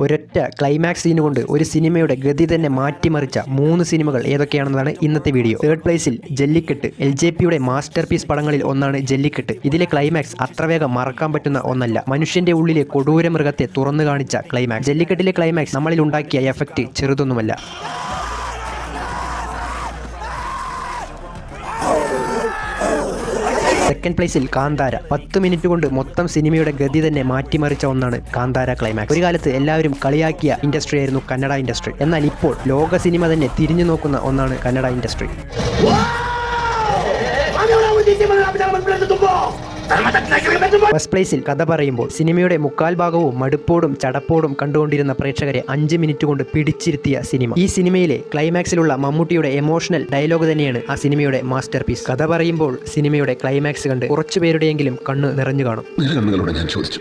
ഒരൊറ്റ climax scene കൊണ്ട് ഒരു സിനിമയുടെ ഗതി തന്നെ മാറ്റിമറിച്ച 3 സിനിമകൾ ഏതൊക്കെയാണെന്നതാണ് ഇന്നത്തെ വീഡിയോ. തേർഡ് പ്ലേസിൽ ജല്ലിക്കെട്ട്. LJPയുടെ മാസ്റ്റർ പീസ് പടങ്ങളിൽ ഒന്നാണ് ജല്ലിക്കെട്ട്. ഇതിലെ ക്ലൈമാക്സ് അത്ര വേഗം മറക്കാൻ പറ്റുന്ന ഒന്നല്ല. മനുഷ്യന്റെ ഉള്ളിലെ കൊടൂര മൃഗത്തെ തുറന്നു കാണിച്ച ക്ലൈമാക്സ്. ജല്ലിക്കെട്ടിലെ ക്ലൈമാക്സ് നമ്മളിൽ ഉണ്ടാക്കിയ എഫക്റ്റ് ചെറുതൊന്നുമല്ല. സെക്കൻഡ് പ്ലേസിൽ കാന്താര. 10 മിനിറ്റ് കൊണ്ട് മൊത്തം സിനിമയുടെ ഗതി തന്നെ മാറ്റിമറിച്ച ഒന്നാണ് കാന്താര ക്ലൈമാക്സ്. ഒരു കാലത്ത് എല്ലാവരും കളിയാക്കിയ ഇൻഡസ്ട്രി ആയിരുന്നു കന്നഡ ഇൻഡസ്ട്രി. എന്നാൽ ഇപ്പോൾ ലോക സിനിമ തന്നെ തിരിഞ്ഞു നോക്കുന്ന ഒന്നാണ് കന്നഡ ഇൻഡസ്ട്രി. ഫസ്റ്റ് പ്ലേസിൽ കഥ പറയുമ്പോൾ സിനിമയുടെ മുക്കാൽ ഭാഗവും മടുപ്പോടും ചടപ്പോടും കണ്ടുകൊണ്ടിരുന്ന പ്രേക്ഷകരെ 5 മിനിറ്റ് കൊണ്ട് പിടിച്ചിരുത്തിയ സിനിമ. ഈ സിനിമയിലെ ക്ലൈമാക്സിലുള്ള മമ്മൂട്ടിയുടെ എമോഷണൽ ഡയലോഗ് തന്നെയാണ് ആ സിനിമയുടെ മാസ്റ്റർ പീസ്. കഥ പറയുമ്പോൾ സിനിമയുടെ ക്ലൈമാക്സ് കണ്ട് കുറച്ചുപേരുടെയെങ്കിലും കണ്ണ് നിറഞ്ഞു കാണും. ഞാൻ ചോദിച്ചു,